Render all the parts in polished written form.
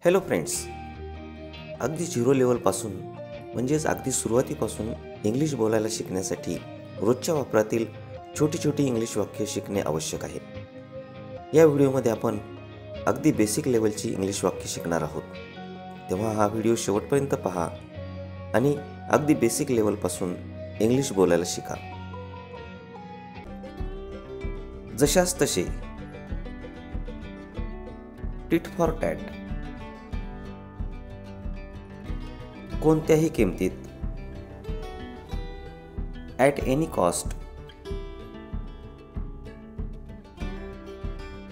Hello friends, अगदी zero लेवलपासून म्हणजेच अगदी सुरुवातीपासून इंग्लिश बोलायला शिकण्यासाठी रोजच्या वापरातील छोटी छोटी इंग्लिश वाक्य शिकणे आवश्यक आहे. या व्हिडिओमध्ये आपण अगदी बेसिक लेवलची इंग्लिश वाक्य शिकणार आहोत. तेव्हा हा व्हिडिओ शेवटपर्यंत पहा आणि अगदी बेसिक लेवलपासून इंग्लिश बोलायला शिका. जशास तसे, टिट फॉर टॅट, कोणत्याही किमतीत, ॲट एनी कॉस्ट,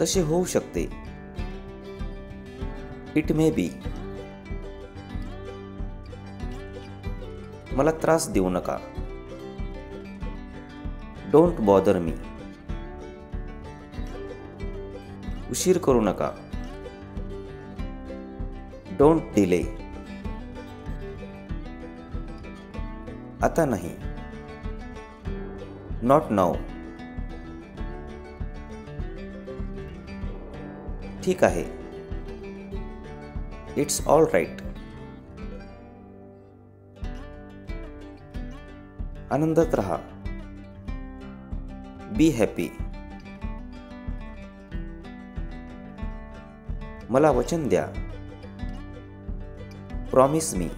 तसे होऊ शकते, इट मे बी, मला त्रास देऊ नका, डोंट बॉदर मी, उशीर करू नका, डोंट डिले, आता नाही, नॉट नाउ, ठीक आहे, इट्स ऑल राईट, आनंदात रहा, बी हॅपी, मला वचन द्या, प्रॉमिस मी,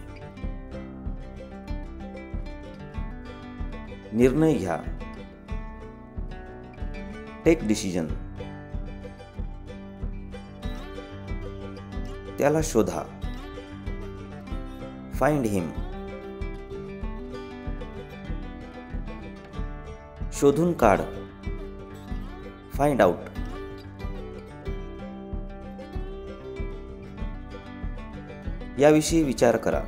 निर्णय घ्या, टेक डिसिजन, त्याला शोधा, फाइंड हिम, शोधून काढ, फाइंड आउट, याविषयी विचार करा,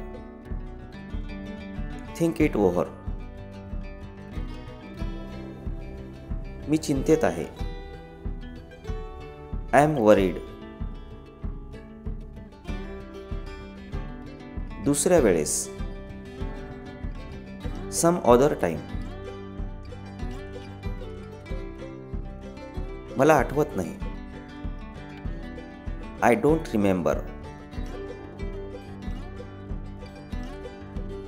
थिंक इट ओव्हर, मी चिंतेत आहे, आय एम वरीड, दुसऱ्या वेळेस, सम अदर टाइम, मला आठवत नाही, आय डोंट रिमेंबर,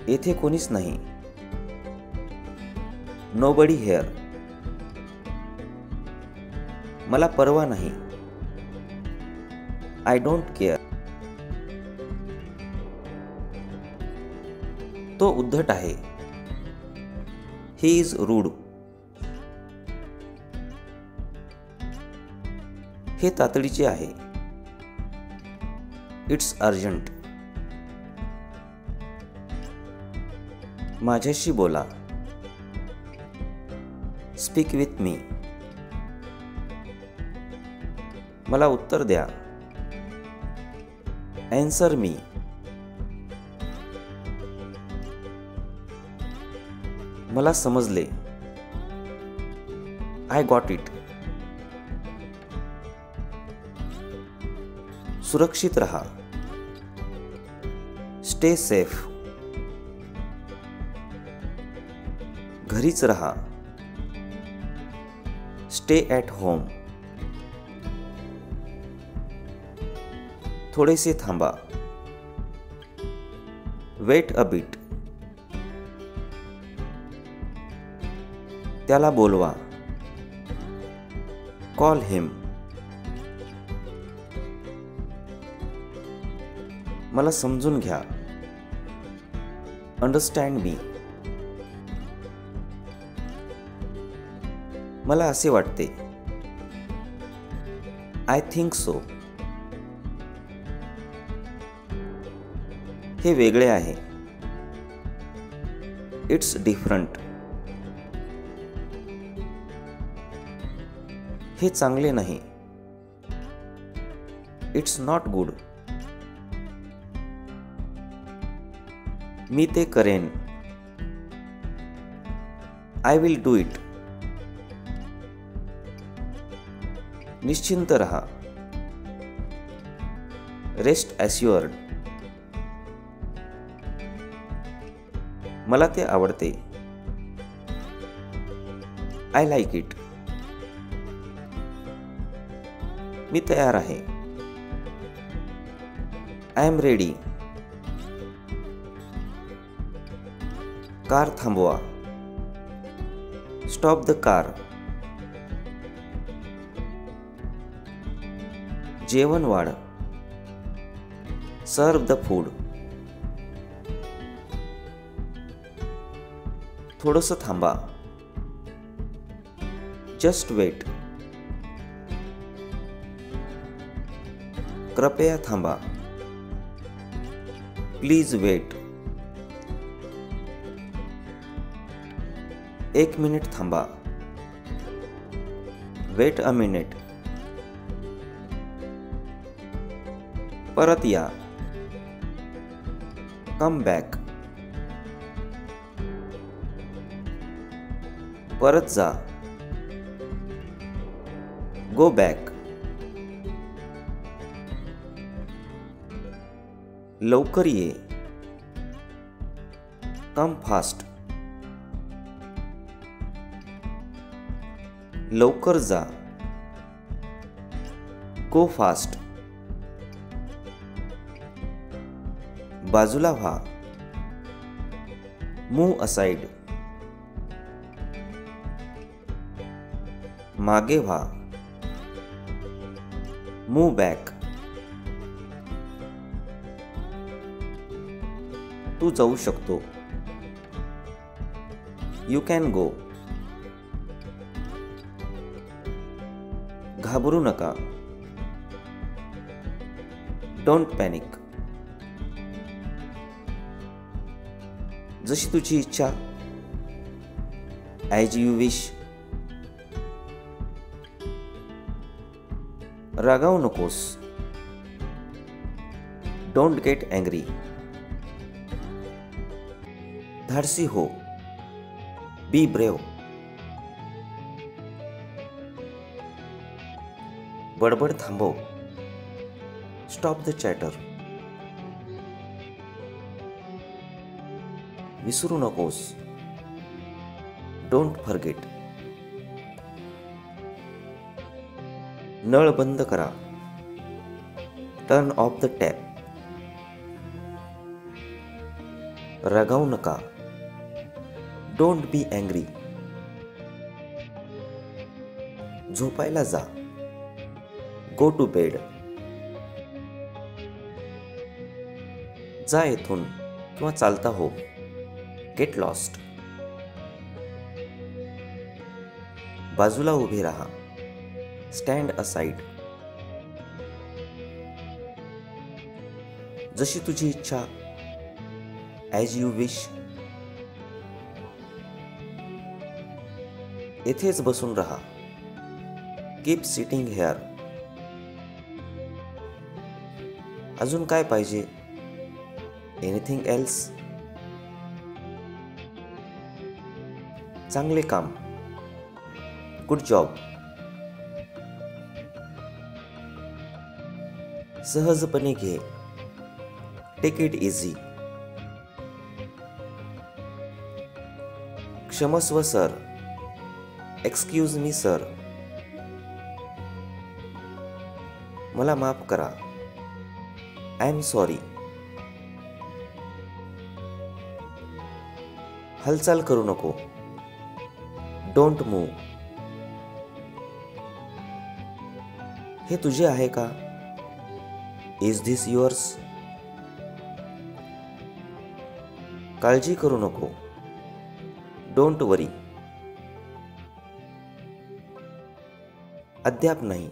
येथे कोणीच नाही, नोबडी हिअर, मला पर्वा नाही, आय डोंट केअर, तो उद्धट आहे, ही इज रूड, हे तातडीचे आहे, इट्स अर्जंट, माझ्याशी बोला, स्पीक विथ मी, मला उत्तर द्या, ॲन्सर मी, मला समजले, आय गॉट इट, सुरक्षित रहा, स्टे सेफ, घरीच रहा, स्टे ॲट होम, थोडेसे थांबा, वेट अ बिट, त्याला बोलवा, कॉल हिम, मला समजून घ्या, अंडरस्टँड मी, मला असे वाटते, आय थिंक सो, हे वेगळे आहे, इट्स डिफरंट, हे चांगले नाही, इट्स नॉट गुड, मी ते करेन, आय विल डू इट, निश्चिंत रहा, रेस्ट ॲश्युअर्ड, मला ते आवडते, आय लाईक इट, मी तयार आहे, आय एम रेडी. कार थांबवा. Stop the car. जेवण वाढ. Serve the food. थोडंसं थांबा. Just wait. कृपया थांबा. Please wait. 1 मिनिट थांबा. Wait a minute. परत या. Come back. परत जा. Go back. लवकर ये. Come fast. लवकर जा. Go fast. बाजूला व्हा. Move aside. मागे व्हा. Move back. तू जाऊ शकतो. You can go. घाबरू नका. Don't panic. जशी तुझी इच्छा. As you wish. रागावू नकोस. Don't get angry. धाडसी हो. Be brave. बडबड थांबव. Stop the chatter. विसरू नकोस. Don't forget. नळ बंद करा. Turn off the tap. रागावू नका. Don't be angry. झोपायला जा. Go to bed. जा येथून किंवा चालता हो. Get lost. बाजूला उभे राहा. Stand aside. जशी तुझी इच्छा. As you wish. येथेच बसून राहा. Keep sitting here. अजून काय पाहिजे? Anything else? चांगले काम. Good job. सहजपणे घे. Take it easy. क्षमस्व सर. Excuse me sir. मला माफ करा. I am sorry. हालचाल करू नको. Don't move. हे तुझे आहे का? Is this yours? काळजी करू नको. Don't worry. अद्याप नाही.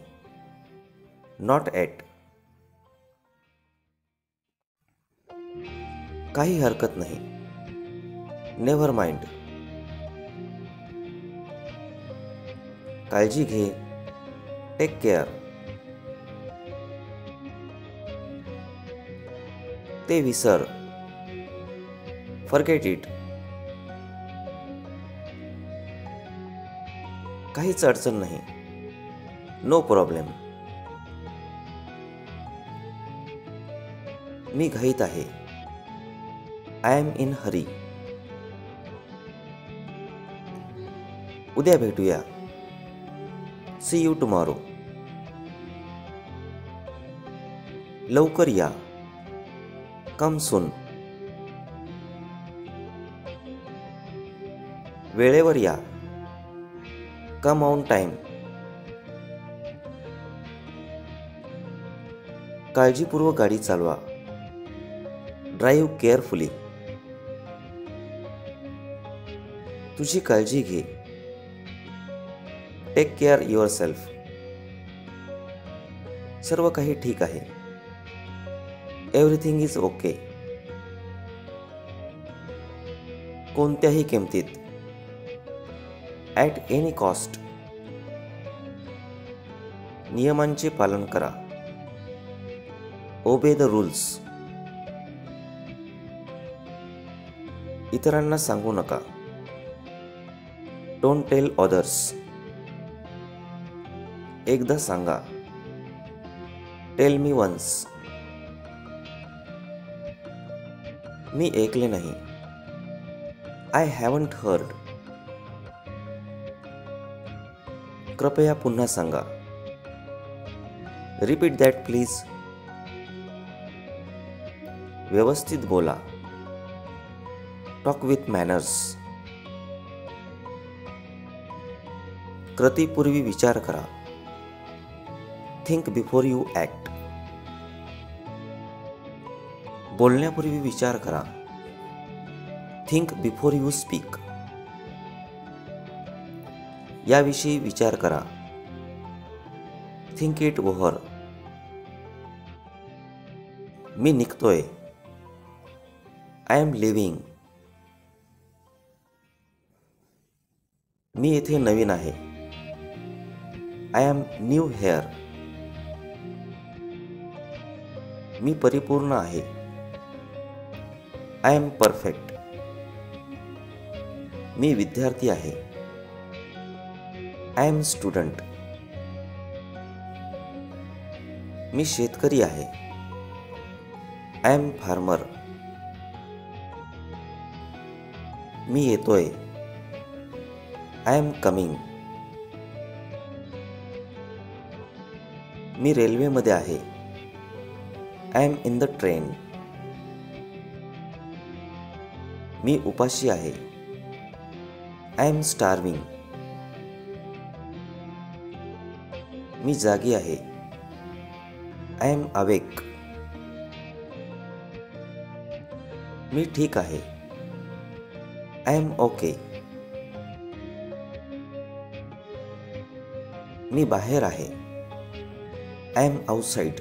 Not at. काही हरकत नाही. Never mind. काळजी घे. Take care. ते विसर. Forget it. काहीच अडचण नाही. No problem. मी घाईत आहे. I am in hurry. उद्या भेटूया. See you tomorrow. लवकर या. कम सून. वेळेवर या. Come on time. काळजीपूर्वक गाडी चालवा. Drive carefully. तुझी काळजी घे. Take care yourself. सर्व काही ठीक आहे. Everything is okay. कोणत्याही किमतीत. At any cost. नियमांचे पालन करा. Obey the rules. इतरांना सांगू नका. Don't tell others. एकदा सांगा. Tell me once. मी ऐकले नाही. I haven't heard. कृपया पुन्हा सांगा. Repeat that please. व्यवस्थित बोला. Talk with manners. कृतीपूर्वी विचार करा. Think before you act. बोलण्यापूर्वी विचार करा. Think before you speak. याविषयी विचार करा. Think it over. मी निघतोय. I am living. मी येथे नवीन आहे. I am new here. मी परिपूर्ण आहे. I M perfect. मी विद्यार्थी आहे. I M student. मी शेतकरी आहे. I M farmer. मी येतोय. I am coming. मी रेल्वेमध्ये आहे. I am in the train. मी उपाशी आहे. I M starving. मी जागी आहे. I am awake. मी ठीक आहे. I M okay. मी बाहेर आहे. I am outside.